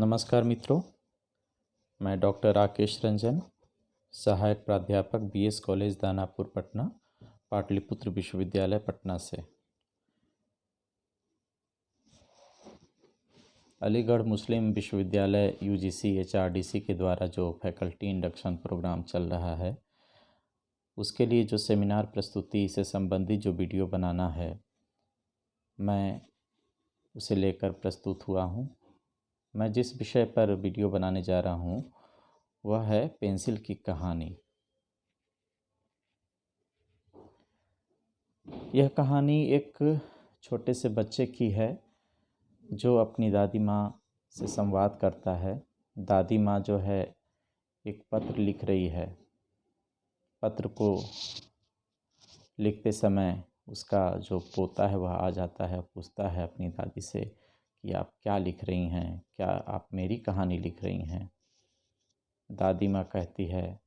नमस्कार मित्रों, मैं डॉक्टर राकेश रंजन, सहायक प्राध्यापक बीएस कॉलेज दानापुर पटना, पाटलिपुत्र विश्वविद्यालय पटना से। अलीगढ़ मुस्लिम विश्वविद्यालय यूजीसी एचआरडीसी के द्वारा जो फैकल्टी इंडक्शन प्रोग्राम चल रहा है, उसके लिए जो सेमिनार प्रस्तुति से संबंधित जो वीडियो बनाना है, मैं उसे लेकर प्रस्तुत हुआ हूँ। मैं जिस विषय पर वीडियो बनाने जा रहा हूँ वह है पेंसिल की कहानी। यह कहानी एक छोटे से बच्चे की है जो अपनी दादी माँ से संवाद करता है। दादी माँ जो है एक पत्र लिख रही है। पत्र को लिखते समय उसका जो पोता है वह आ जाता है, पूछता है अपनी दादी से कि आप क्या लिख रही हैं, क्या आप मेरी कहानी लिख रही हैं। दादी माँ कहती है,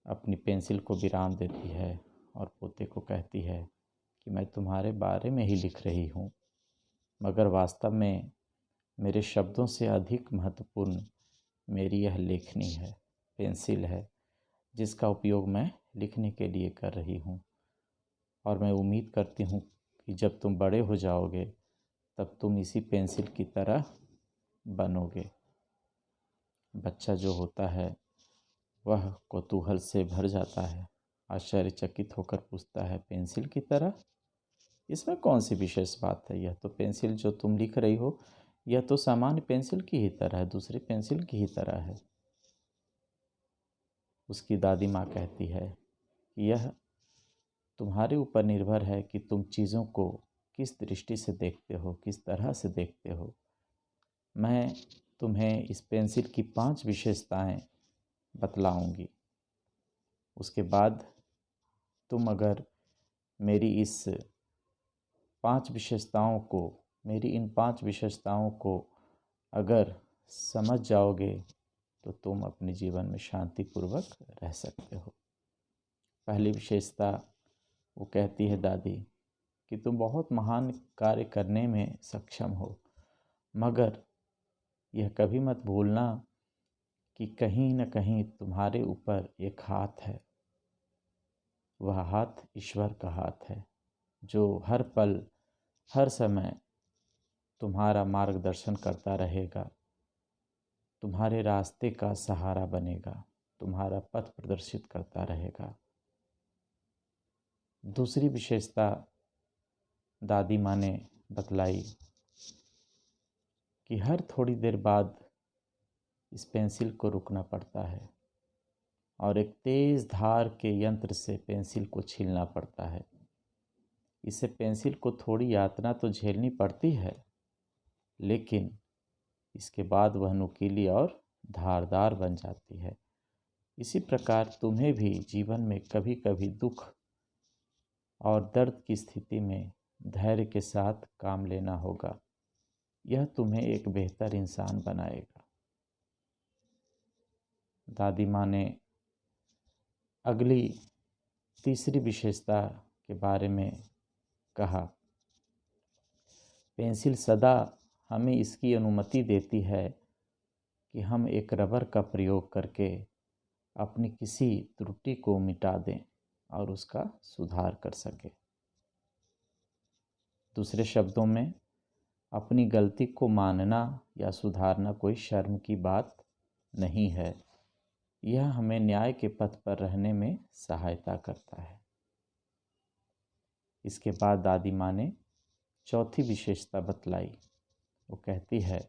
अपनी पेंसिल को विराम देती है और पोते को कहती है कि मैं तुम्हारे बारे में ही लिख रही हूँ, मगर वास्तव में मेरे शब्दों से अधिक महत्वपूर्ण मेरी यह लेखनी है, पेंसिल है, जिसका उपयोग मैं लिखने के लिए कर रही हूँ। और मैं उम्मीद करती हूँ कि जब तुम बड़े हो जाओगे तब तुम इसी पेंसिल की तरह बनोगे। बच्चा जो होता है वह कौतूहल से भर जाता है, आश्चर्यचकित होकर पूछता है, पेंसिल की तरह? इसमें कौन सी विशेष बात है? यह तो पेंसिल जो तुम लिख रही हो, यह तो सामान्य पेंसिल की ही तरह है, दूसरी पेंसिल की ही तरह है। उसकी दादी माँ कहती है कि यह तुम्हारे ऊपर निर्भर है कि तुम चीज़ों को किस दृष्टि से देखते हो, किस तरह से देखते हो। मैं तुम्हें इस पेंसिल की 5 विशेषताएं बतलाऊंगी। उसके बाद तुम अगर मेरी इन 5 विशेषताओं को अगर समझ जाओगे तो तुम अपने जीवन में शांतिपूर्वक रह सकते हो। पहली विशेषता वो कहती है दादी कि तुम बहुत महान कार्य करने में सक्षम हो, मगर यह कभी मत भूलना कि कहीं न कहीं तुम्हारे ऊपर एक हाथ है। वह हाथ ईश्वर का हाथ है जो हर पल हर समय तुम्हारा मार्गदर्शन करता रहेगा, तुम्हारे रास्ते का सहारा बनेगा, तुम्हारा पथ प्रदर्शित करता रहेगा। दूसरी विशेषता दादी माँ ने बतलाई कि हर थोड़ी देर बाद इस पेंसिल को रुकना पड़ता है और एक तेज़ धार के यंत्र से पेंसिल को छीलना पड़ता है। इससे पेंसिल को थोड़ी यातना तो झेलनी पड़ती है, लेकिन इसके बाद वह नुकीली और धारदार बन जाती है। इसी प्रकार तुम्हें भी जीवन में कभी कभी दुख और दर्द की स्थिति में धैर्य के साथ काम लेना होगा। यह तुम्हें एक बेहतर इंसान बनाएगा। दादी माँ ने अगली तीसरी विशेषता के बारे में कहा, पेंसिल सदा हमें इसकी अनुमति देती है कि हम एक रबर का प्रयोग करके अपनी किसी त्रुटि को मिटा दें और उसका सुधार कर सकें। दूसरे शब्दों में, अपनी गलती को मानना या सुधारना कोई शर्म की बात नहीं है। यह हमें न्याय के पथ पर रहने में सहायता करता है। इसके बाद दादी माँ ने चौथी विशेषता बतलाई। वो कहती है,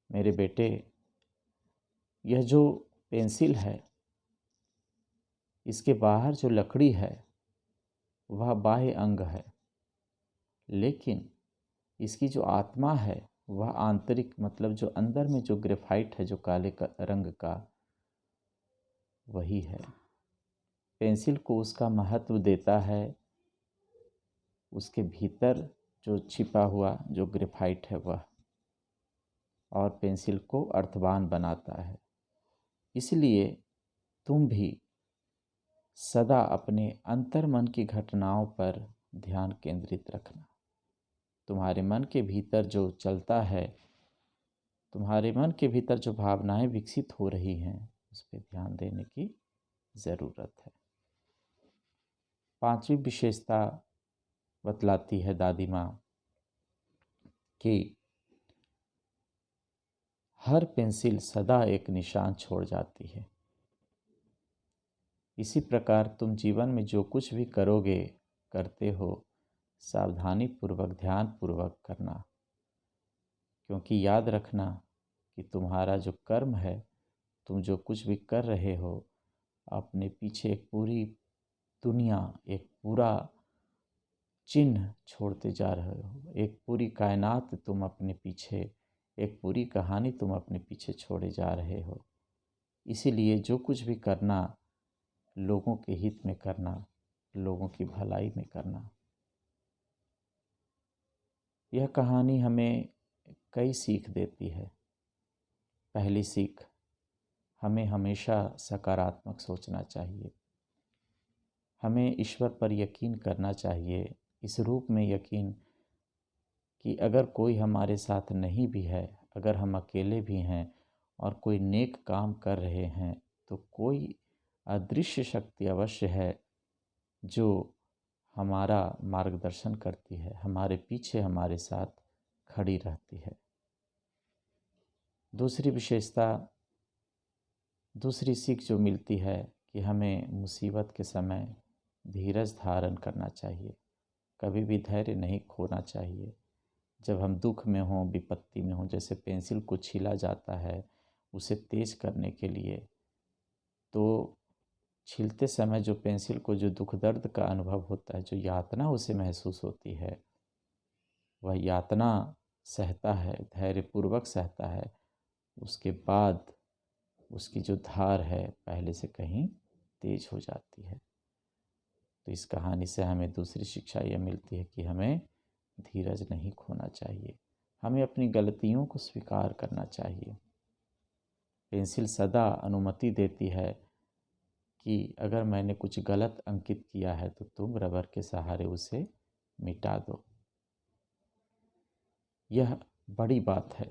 मेरे बेटे, यह जो पेंसिल है, इसके बाहर जो लकड़ी है वह बाह्य अंग है, लेकिन इसकी जो आत्मा है वह आंतरिक, मतलब जो अंदर में जो ग्रेफाइट है, जो काले रंग का, वही है। पेंसिल को उसका महत्व देता है उसके भीतर जो छिपा हुआ जो ग्रेफाइट है वह, और पेंसिल को अर्थवान बनाता है। इसलिए तुम भी सदा अपने अंतर्मन की घटनाओं पर ध्यान केंद्रित रखना। तुम्हारे मन के भीतर जो चलता है तुम्हारे मन के भीतर जो भावनाएं विकसित हो रही हैं उस पर ध्यान देने की ज़रूरत है। पांचवी विशेषता बतलाती है दादी माँ कि हर पेंसिल सदा एक निशान छोड़ जाती है। इसी प्रकार तुम जीवन में जो कुछ भी करोगे, करते हो, सावधानी पूर्वक, ध्यान पूर्वक करना, क्योंकि याद रखना कि तुम्हारा जो कर्म है, तुम जो कुछ भी कर रहे हो, अपने पीछे एक पूरी दुनिया, एक पूरा चिन्ह छोड़ते जा रहे हो। एक पूरी कायनात तुम अपने पीछे, एक पूरी कहानी तुम अपने पीछे छोड़े जा रहे हो। इसीलिए जो कुछ भी करना, लोगों के हित में करना, लोगों की भलाई में करना। यह कहानी हमें कई सीख देती है। पहली सीख, हमें हमेशा सकारात्मक सोचना चाहिए। हमें ईश्वर पर यकीन करना चाहिए, इस रूप में यकीन कि अगर कोई हमारे साथ नहीं भी है, अगर हम अकेले भी हैं और कोई नेक काम कर रहे हैं, तो कोई अदृश्य शक्ति अवश्य है जो हमारा मार्गदर्शन करती है, हमारे पीछे हमारे साथ खड़ी रहती है। दूसरी विशेषता, दूसरी सीख जो मिलती है कि हमें मुसीबत के समय धीरज धारण करना चाहिए, कभी भी धैर्य नहीं खोना चाहिए। जब हम दुख में हों, विपत्ति में हों, जैसे पेंसिल को छीला जाता है उसे तेज करने के लिए, तो छीलते समय जो पेंसिल को जो दुख दर्द का अनुभव होता है, जो यातना उसे महसूस होती है, वह यातना सहता है, धैर्यपूर्वक सहता है। उसके बाद उसकी जो धार है पहले से कहीं तेज हो जाती है। तो इस कहानी से हमें दूसरी शिक्षा यह मिलती है कि हमें धीरज नहीं खोना चाहिए, हमें अपनी गलतियों को स्वीकार करना चाहिए। पेंसिल सदा अनुमति देती है कि अगर मैंने कुछ गलत अंकित किया है तो तुम रबर के सहारे उसे मिटा दो। यह बड़ी बात है।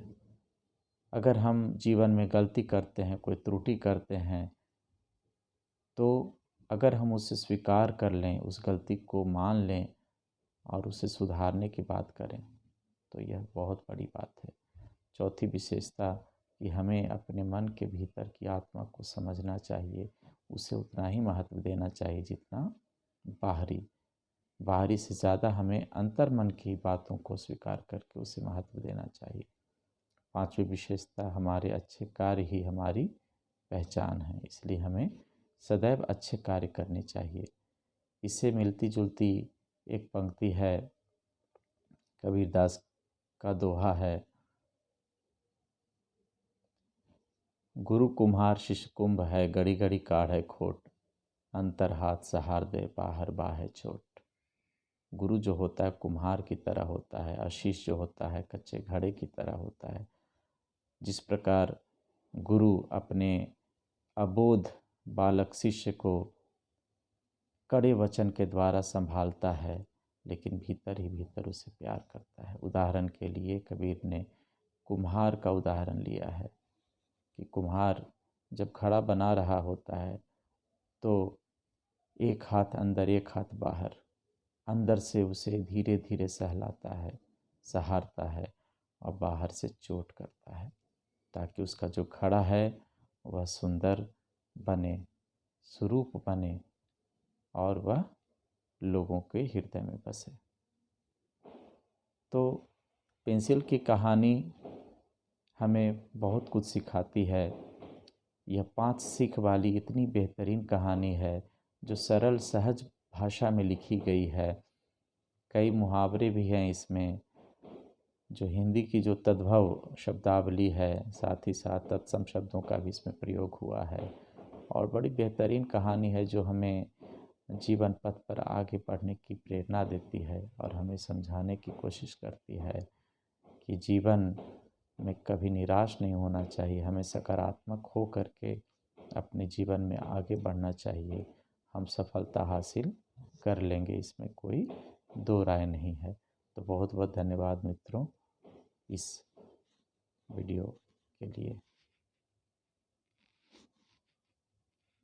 अगर हम जीवन में गलती करते हैं, कोई त्रुटि करते हैं, तो अगर हम उसे स्वीकार कर लें, उस गलती को मान लें और उसे सुधारने की बात करें, तो यह बहुत बड़ी बात है। चौथी विशेषता कि हमें अपने मन के भीतर की आत्मा को समझना चाहिए, उसे उतना ही महत्व देना चाहिए जितना बाहरी से ज़्यादा हमें अंतर्मन की बातों को स्वीकार करके उसे महत्व देना चाहिए। पांचवी विशेषता, हमारे अच्छे कार्य ही हमारी पहचान है, इसलिए हमें सदैव अच्छे कार्य करने चाहिए। इससे मिलती जुलती एक पंक्ति है, कबीरदास का दोहा है, गुरु कुम्हार शिष्य कुंभ है, गड़ी गड़ी काढ़े खोट, अंतर हाथ सहार दे, बाहर बाहे चोट। गुरु जो होता है कुम्हार की तरह होता है और शिष्य जो होता है कच्चे घड़े की तरह होता है। जिस प्रकार गुरु अपने अबोध बालक शिष्य को कड़े वचन के द्वारा संभालता है, लेकिन भीतर ही भीतर उसे प्यार करता है। उदाहरण के लिए कबीर ने कुम्हार का उदाहरण लिया है कि कुम्हार जब घड़ा बना रहा होता है तो एक हाथ अंदर एक हाथ बाहर, अंदर से उसे धीरे धीरे सहलाता है, सहारता है और बाहर से चोट करता है, ताकि उसका जो घड़ा है वह सुंदर बने, सुरूप बने और वह लोगों के हृदय में बसे। तो पेंसिल की कहानी हमें बहुत कुछ सिखाती है। यह 5 सीख वाली इतनी बेहतरीन कहानी है जो सरल सहज भाषा में लिखी गई है। कई मुहावरे भी हैं इसमें, जो हिंदी की जो तद्भव शब्दावली है, साथ ही साथ तत्सम शब्दों का भी इसमें प्रयोग हुआ है। और बड़ी बेहतरीन कहानी है जो हमें जीवन पथ पर आगे बढ़ने की प्रेरणा देती है और हमें समझाने की कोशिश करती है कि जीवन में कभी निराश नहीं होना चाहिए, हमें सकारात्मक हो करके अपने जीवन में आगे बढ़ना चाहिए। हम सफलता हासिल कर लेंगे, इसमें कोई दो राय नहीं है। तो बहुत बहुत धन्यवाद मित्रों इस वीडियो के लिए।